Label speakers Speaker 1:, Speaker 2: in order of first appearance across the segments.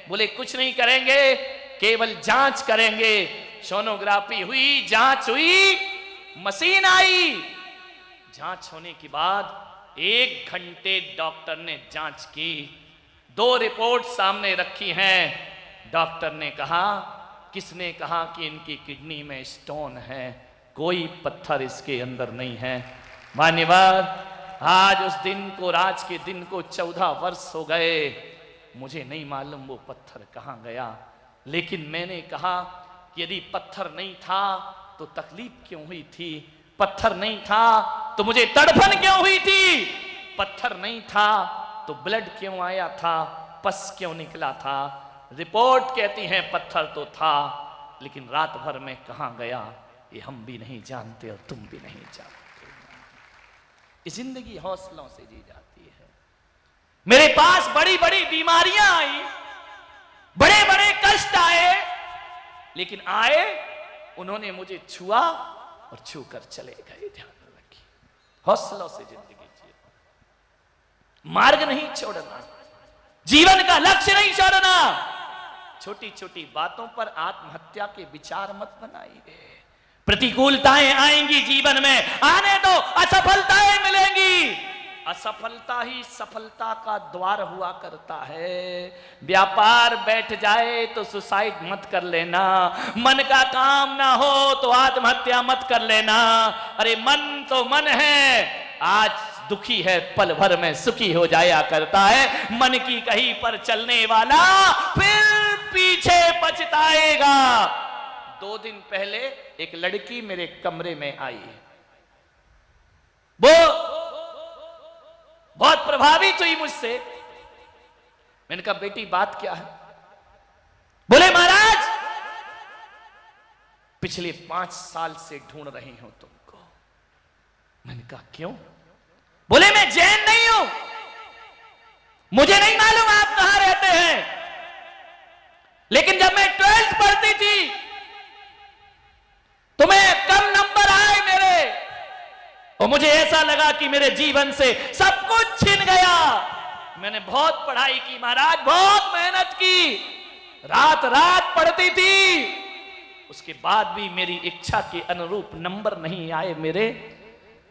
Speaker 1: बोले कुछ नहीं करेंगे, केवल जांच करेंगे। सोनोग्राफी हुई, जांच हुई, मशीन आई। जांच होने के बाद 1 घंटे डॉक्टर ने जांच की, 2 रिपोर्ट सामने रखी हैं। डॉक्टर ने कहा, किसने कहा कि इनकी किडनी में स्टोन है? कोई पत्थर इसके अंदर नहीं है। मान्यवर, आज उस दिन को, आज के दिन को 14 वर्ष हो गए। मुझे नहीं मालूम वो पत्थर कहाँ गया, लेकिन मैंने कहा कि यदि पत्थर नहीं था तो तकलीफ क्यों हुई थी? पत्थर नहीं था तो मुझे तड़फन क्यों हुई थी? पत्थर नहीं था तो ब्लड क्यों आया था? पस क्यों निकला था? रिपोर्ट कहती है पत्थर तो था, लेकिन रात भर में कहां गया ये हम भी नहीं जानते और तुम भी नहीं जानते। ये जिंदगी हौसलों से जी जाती है। मेरे पास बड़ी बड़ी बीमारियां आई, बड़े बड़े कष्ट आए, लेकिन आए, उन्होंने मुझे छुआ और छू कर चले गए। ध्यान रखिए, हौसलों से जिंदगी जिए, मार्ग नहीं छोड़ना, जीवन का लक्ष्य नहीं छोड़ना। छोटी छोटी बातों पर आत्महत्या के विचार मत बनाइए। प्रतिकूलताएं आएंगी जीवन में, आने दो, असफलताएं मिलेंगी। असफलता ही सफलता का द्वार हुआ करता है। व्यापार बैठ जाए तो सुसाइड मत कर लेना, मन का काम ना हो तो आत्महत्या मत कर लेना। अरे मन तो मन है, आज दुखी है पल भर में सुखी हो जाया करता है। मन की कहीं पर चलने वाला फिर पीछे पछताएगा। 2 दिन पहले एक लड़की मेरे कमरे में आई, वो बहुत प्रभावित हुई मुझसे। मैंने कहा बेटी बात क्या है? बोले महाराज पिछले 5 साल से ढूंढ रही हूं तुमको। मैंने कहा क्यों? बोले मैं जैन नहीं हूं, मुझे नहीं मालूम आप कहां रहते हैं, लेकिन जब मैं 12th पढ़ती थी तो मैं कम नंबर आए मेरे, और मुझे ऐसा लगा कि मेरे जीवन से सब कुछ छिन गया। मैंने बहुत पढ़ाई की महाराज, बहुत मेहनत की, रात रात पढ़ती थी, उसके बाद भी मेरी इच्छा के अनुरूप नंबर नहीं आए मेरे।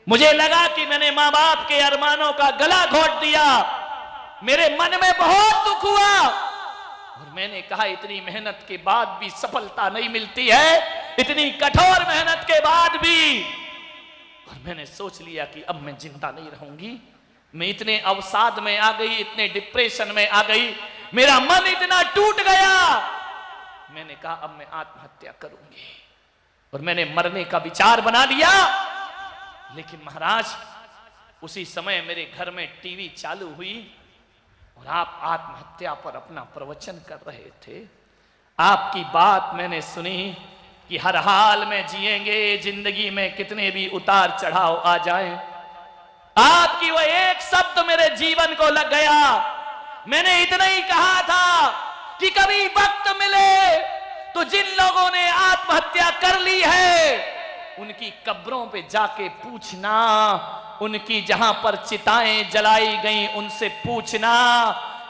Speaker 1: मुझे लगा कि मैंने मां बाप के अरमानों का गला घोट दिया। मेरे मन में बहुत दुख हुआ, और मैंने कहा इतनी मेहनत के बाद भी सफलता नहीं मिलती है, इतनी कठोर मेहनत के बाद भी। और मैंने सोच लिया कि अब मैं जिंदा नहीं रहूंगी। मैं इतने अवसाद में आ गई, इतने डिप्रेशन में आ गई, मेरा मन इतना टूट गया। मैंने कहा अब मैं आत्महत्या करूंगी, और मैंने मरने का विचार बना लिया। लेकिन महाराज उसी समय मेरे घर में टीवी चालू हुई, और आप आत्महत्या पर अपना प्रवचन कर रहे थे। आपकी बात मैंने सुनी कि हर हाल में जिएंगे, जिंदगी में कितने भी उतार चढ़ाव आ जाए। आपकी वो एक शब्द मेरे जीवन को लग गया। मैंने इतना ही कहा था कि कभी वक्त मिले तो जिन लोगों ने आत्महत्या कर ली है उनकी कब्रों पे जाके पूछना, उनकी जहां पर चिताएं जलाई गई उनसे पूछना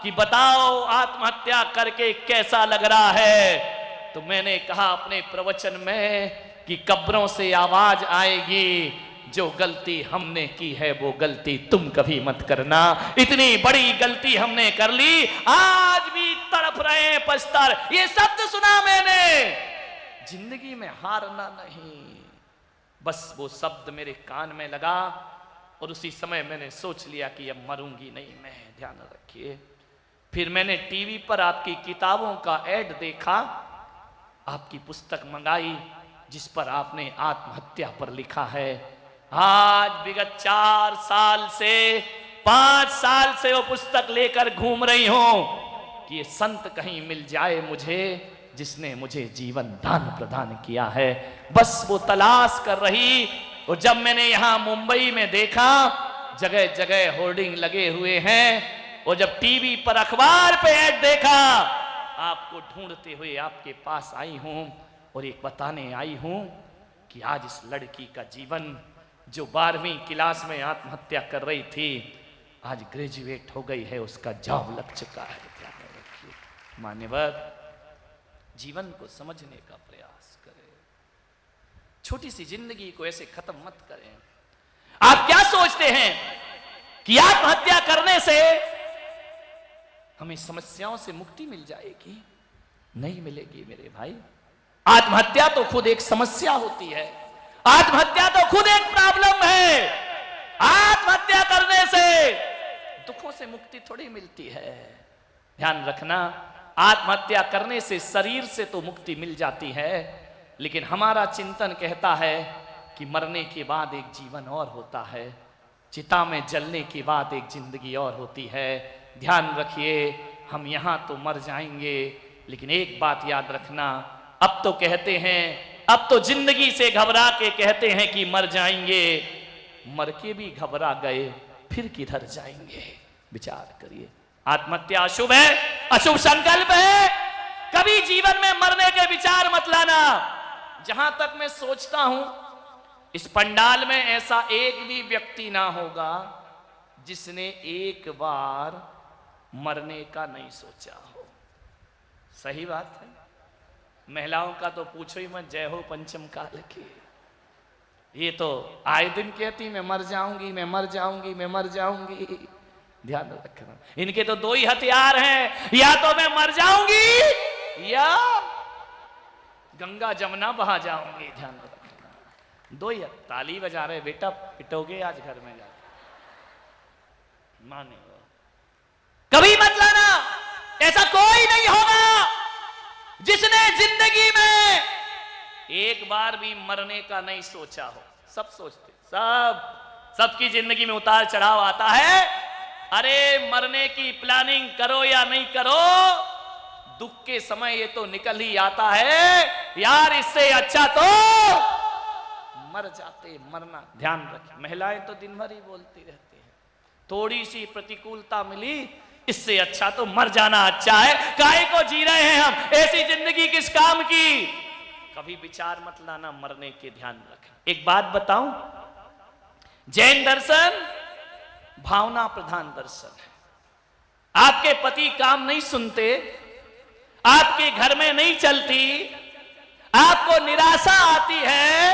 Speaker 1: कि बताओ आत्महत्या करके कैसा लग रहा है। तो मैंने कहा अपने प्रवचन में कि कब्रों से आवाज आएगी, जो गलती हमने की है वो गलती तुम कभी मत करना। इतनी बड़ी गलती हमने कर ली, आज भी तड़प रहे हैं, पछता रहे। ये शब्द सुना मैंने, जिंदगी में हारना नहीं। बस वो शब्द मेरे कान में लगा, और उसी समय मैंने सोच लिया कि अब मरूंगी नहीं मैं। ध्यान रखिए। फिर मैंने टीवी पर आपकी किताबों का ऐड देखा, आपकी पुस्तक मंगाई जिस पर आपने आत्महत्या पर लिखा है। आज विगत 4 साल से 5 साल से वो पुस्तक लेकर घूम रही हूं कि ये संत कहीं मिल जाए मुझे जिसने मुझे जीवन दान प्रदान किया है। बस वो तलाश कर रही। और जब मैंने यहां मुंबई में देखा जगह जगह होर्डिंग लगे हुए हैं, और जब टीवी पर अखबार पे ऐड देखा, आपको ढूंढते हुए आपके पास आई हूं, और एक बताने आई हूं कि आज इस लड़की का जीवन जो 12वीं क्लास में आत्महत्या कर रही थी, आज ग्रेजुएट हो गई है, उसका जॉब लग चुका है। ध्यान रखिए मान्यवर, जीवन को समझने का प्रयास करें, छोटी सी जिंदगी को ऐसे खत्म मत करें। आप क्या सोचते हैं कि आत्महत्या करने से हमें समस्याओं से मुक्ति मिल जाएगी? नहीं मिलेगी मेरे भाई। आत्महत्या तो खुद एक समस्या होती है, आत्महत्या तो खुद एक प्रॉब्लम है। आत्महत्या करने से दुखों से मुक्ति थोड़ी मिलती है। ध्यान रखना, आत्महत्या करने से शरीर से तो मुक्ति मिल जाती है, लेकिन हमारा चिंतन कहता है कि मरने के बाद एक जीवन और होता है, चिता में जलने के बाद एक जिंदगी और होती है। ध्यान रखिए, हम यहां तो मर जाएंगे, लेकिन एक बात याद रखना, अब तो कहते हैं, अब तो जिंदगी से घबरा के कहते हैं कि मर जाएंगे, मर के भी घबरा गए, फिर किधर जाएंगे? विचार करिए। आत्महत्या अशुभ है, अशुभ संकल्प है। कभी जीवन में मरने के विचार मत लाना। जहां तक मैं सोचता हूं, इस पंडाल में ऐसा एक भी व्यक्ति ना होगा जिसने एक बार मरने का नहीं सोचा हो। सही बात है। महिलाओं का तो पूछो ही मत, जय हो पंचम काल की। ये तो आए दिन कहती मैं मर जाऊंगी, मैं मर जाऊंगी, मैं मर जाऊंगी। ध्यान रखना, इनके तो दो ही हथियार हैं, या तो मैं मर जाऊंगी या गंगा जमुना बहा जाऊंगी। ध्यान रखना, दो ही। ताली बजा रहे बेटा, पिटोगे आज घर में जाकर, माने कभी मत लाना। ऐसा कोई नहीं होगा जिसने जिंदगी में एक बार भी मरने का नहीं सोचा हो। सब सोचते, सबकी जिंदगी में उतार चढ़ाव आता है। अरे मरने की प्लानिंग करो या नहीं करो, दुख के समय ये तो निकल ही आता है यार, इससे अच्छा तो मर जाते। मरना, ध्यान रखें, महिलाएं तो दिन भर ही बोलती रहती हैं, थोड़ी सी प्रतिकूलता मिली, इससे अच्छा तो मर जाना अच्छा है, काहे को जी रहे हैं हम, ऐसी जिंदगी किस काम की? कभी विचार मत लाना मरने के। ध्यान रखें। एक बात बताऊं, जैन दर्शन भावना प्रधान दर्शन है। आपके पति काम नहीं सुनते, आपके घर में नहीं चलती, आपको निराशा आती है,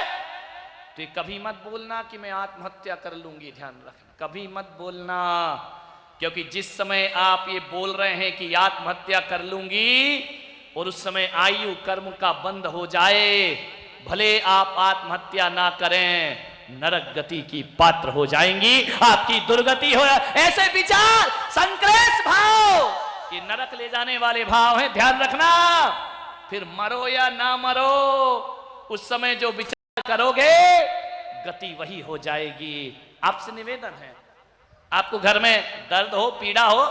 Speaker 1: तो ये कभी मत बोलना कि मैं आत्महत्या कर लूंगी। ध्यान रखना, कभी मत बोलना, क्योंकि जिस समय आप ये बोल रहे हैं कि आत्महत्या कर लूंगी और उस समय आयु कर्म का बंद हो जाए, भले आप आत्महत्या ना करें, नरक गति की पात्र हो जाएंगी, आपकी दुर्गति हो। ऐसे विचार, संक्लेश भाव, ये नरक ले जाने वाले भाव हैं। ध्यान रखना, फिर मरो या ना मरो, उस समय जो विचार करोगे गति वही हो जाएगी। आपसे निवेदन है, आपको घर में दर्द हो, पीड़ा हो,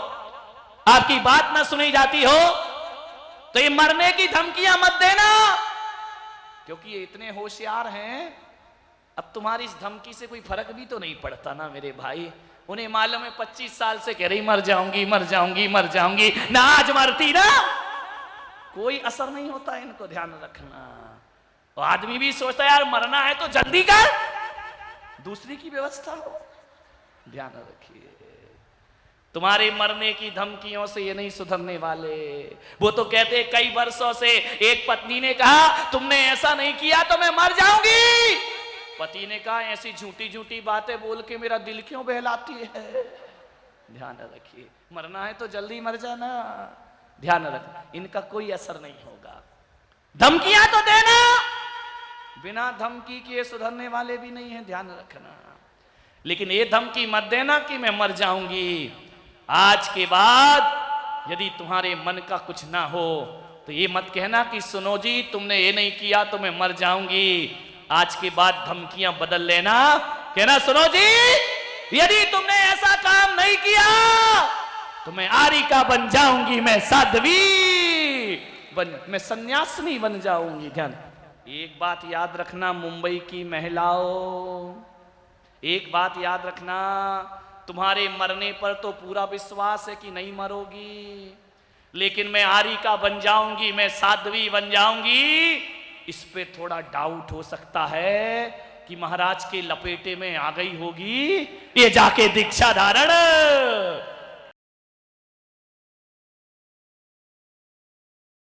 Speaker 1: आपकी बात ना सुनी जाती हो, तो ये मरने की धमकियां मत देना, क्योंकि ये इतने होशियार हैं। अब तुम्हारी इस धमकी से कोई फर्क भी तो नहीं पड़ता ना मेरे भाई। उन्हें मालूम है 25 साल से कह रही मर जाऊंगी, मर जाऊंगी, मर जाऊंगी, ना आज मरती ना, कोई असर नहीं होता इनको। ध्यान रखना, तो आदमी भी सोचता है यार मरना है तो जल्दी कर, दूसरी की व्यवस्था हो। ध्यान रखिए, तुम्हारे मरने की धमकियों से ये नहीं सुधरने वाले। वो तो कहते कई वर्षों से एक पत्नी ने कहा तुमने ऐसा नहीं किया तो मैं मर जाऊंगी, पति ने कहा ऐसी झूठी झूठी बातें बोल के मेरा दिल क्यों बहलाती है। ध्यान रखिए, मरना है तो जल्दी मर जाना। ध्यान रखना, इनका कोई असर नहीं होगा। धमकियां तो देना, बिना धमकी के सुधरने वाले भी नहीं है। ध्यान रखना, लेकिन ये धमकी मत देना कि मैं मर जाऊंगी। आज के बाद यदि तुम्हारे मन का कुछ ना हो तो ये मत कहना कि सुनो जी तुमने ये नहीं किया तो मैं मर जाऊंगी। आज के बाद धमकियां बदल लेना, कहना सुनो जी यदि तुमने ऐसा काम नहीं किया तो मैं आरिका बन जाऊंगी, मैं साध्वी मैं सन्यासिनी बन जाऊंगी। ध्यान, एक बात याद रखना मुंबई की महिलाओं, एक बात याद रखना, तुम्हारे मरने पर तो पूरा विश्वास है कि नहीं मरोगी, लेकिन मैं आरिका बन जाऊंगी, मैं साध्वी बन जाऊंगी, इस पे थोड़ा डाउट हो सकता है। कि महाराज के लपेटे में आ गई होगी ये जाके दीक्षा धारण।